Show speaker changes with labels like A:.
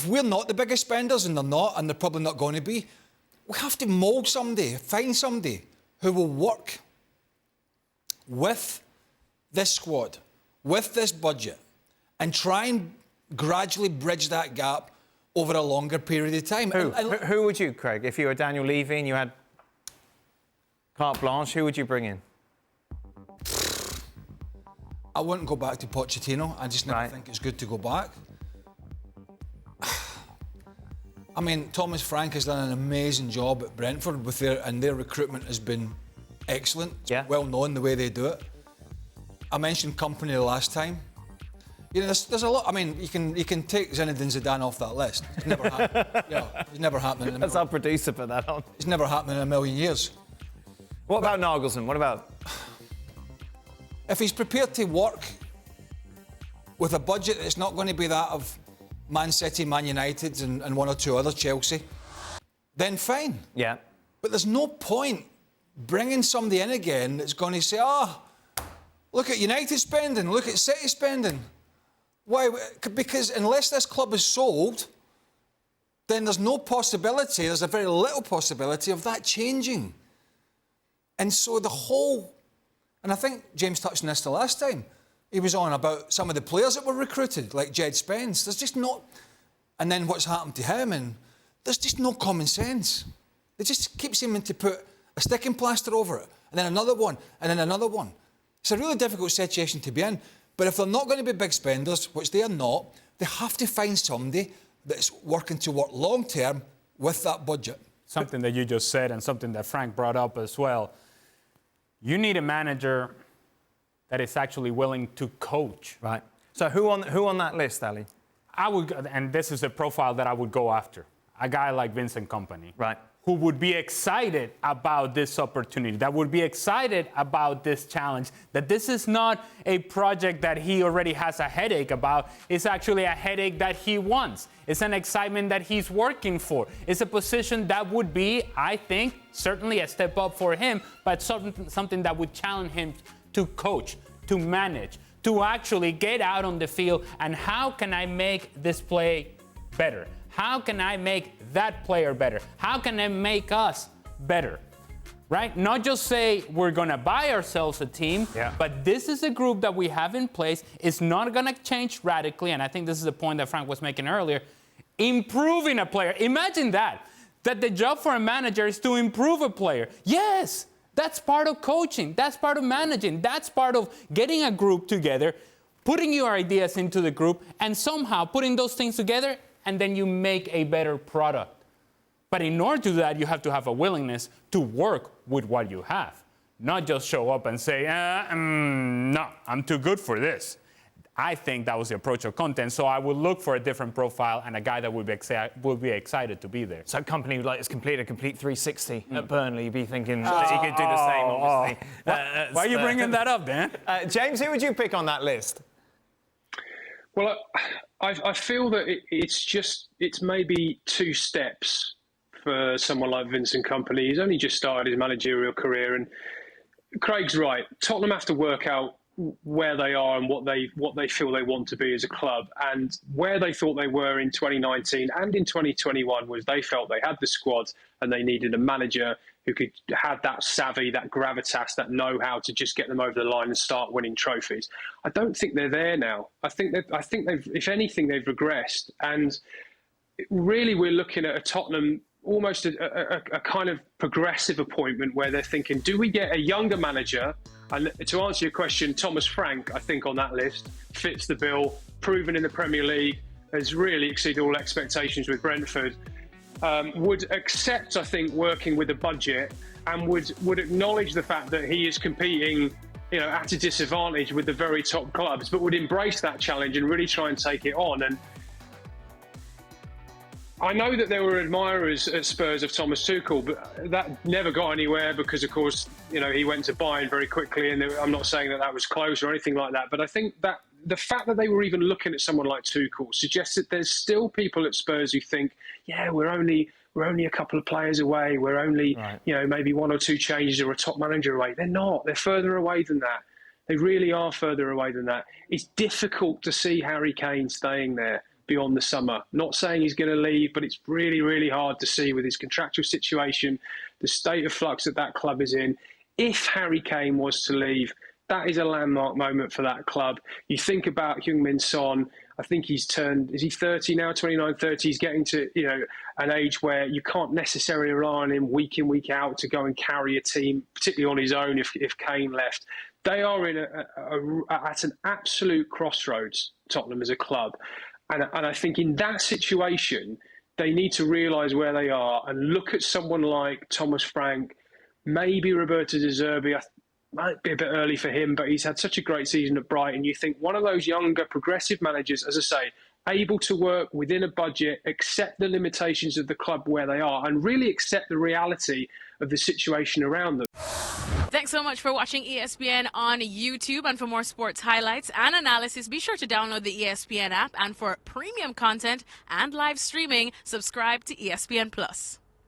A: if we're not the biggest spenders, and they're not, and they're probably not going to be, we have to mould somebody, find somebody who will work with this squad, with this budget, and try and gradually bridge that gap over a longer period of time.
B: Who would you, Craig, if you were Daniel Levy and you had carte blanche, who would you bring in?
A: I wouldn't go back to Pochettino. I just never think it's good to go back. I mean, Thomas Frank has done an amazing job at Brentford with their recruitment has been excellent. It's well known the way they do it. I mentioned Company the last time. You know, there's a lot. I mean, you can take Zinedine Zidane off that list. It's never happened. It's never happening.
B: That's our producer put that on.
A: It's never happened in a million years.
B: What about Nagelsmann? What about?
A: If he's prepared to work with a budget that's not going to be that of Man City, Man United and one or two other, Chelsea, then fine.
B: Yeah.
A: But there's no point bringing somebody in again that's going to say, look at United spending, look at City spending. Why? Because unless this club is sold, then there's no possibility, there's a very little possibility of that changing. And so the whole... And I think James touched on this the last time. He was on about some of the players that were recruited, like Jed Spence. There's just not... And then what's happened to him, and there's just no common sense. They just keep seeming to put a sticking plaster over it, and then another one, and then another one. It's a really difficult situation to be in. But if they're not going to be big spenders, which they are not, they have to find somebody that's working to work long-term with that budget.
C: Something that you just said and something that Frank brought up as well. You need a manager that is actually willing to coach.
B: Right. So who on that list, Ali?
C: I would, and this is the profile that I would go after. A guy like Vincent Kompany.
B: Right.
C: Who would be excited about this opportunity, that would be excited about this challenge, that this is not a project that he already has a headache about. It's actually a headache that he wants. It's an excitement that he's working for. It's a position that would be, I think, certainly a step up for him, but something that would challenge him to coach, to manage, to actually get out on the field, and how can I make this play better? How can I make that player better? How can I make us better? Right? Not just say we're going to buy ourselves a team, but this is a group that we have in place. It's not going to change radically, and I think this is the point that Frank was making earlier. Improving a player. Imagine that the job for a manager is to improve a player. Yes, that's part of coaching. That's part of managing. That's part of getting a group together, putting your ideas into the group, and somehow putting those things together, and then you make a better product. But in order to do that, you have to have a willingness to work with what you have. Not just show up and say, no, I'm too good for this. I think that was the approach of Conte. So I would look for a different profile and a guy that would be excited to be there.
B: So a company like has completed a complete 360 at Burnley. You'd be thinking that he could do the same, obviously.
C: Why are you bringing that up, Dan?
B: James, who would you pick on that list?
D: Well, I feel that it's maybe two steps for someone like Vincent Kompany. He's only just started his managerial career, and Craig's right. Tottenham have to work out where they are and what they feel they want to be as a club, and where they thought they were in 2019 and in 2021 was they felt they had the squad and they needed a manager who could have that savvy, that gravitas, that know-how to just get them over the line and start winning trophies. I don't think they're there now. I think they've, if anything, they've regressed. And really, we're looking at a Tottenham, almost a kind of progressive appointment where they're thinking, do we get a younger manager? And to answer your question, Thomas Frank, I think, on that list, fits the bill, proven in the Premier League, has really exceeded all expectations with Brentford. Would accept, I think, working with a budget, and would acknowledge the fact that he is competing, at a disadvantage with the very top clubs, but would embrace that challenge and really try and take it on. And I know that there were admirers at Spurs of Thomas Tuchel, but that never got anywhere because, of course, he went to Bayern very quickly, and I'm not saying that was close or anything like that, but I think that the fact that they were even looking at someone like Tuchel suggests that there's still people at Spurs who think, we're only a couple of players away. We're only, maybe one or two changes or a top manager away. They're not. They're further away than that. They really are further away than that. It's difficult to see Harry Kane staying there beyond the summer. Not saying he's going to leave, but it's really, really hard to see with his contractual situation, the state of flux that club is in. If Harry Kane was to leave, that is a landmark moment for that club. You think about Heung-min Son. I think he's turned, is he 30 now, 29, 30? He's getting to, an age where you can't necessarily rely on him week in, week out to go and carry a team, particularly on his own if Kane left. They are at an absolute crossroads, Tottenham as a club. And I think in that situation, they need to realise where they are and look at someone like Thomas Frank, maybe Roberto De Zerbi. Might be a bit early for him, but he's had such a great season at Brighton. You think one of those younger, progressive managers, as I say, able to work within a budget, accept the limitations of the club where they are, and really accept the reality of the situation around them.
E: Thanks so much for watching ESPN on YouTube. And for more sports highlights and analysis, be sure to download the ESPN app. And for premium content and live streaming, subscribe to ESPN Plus.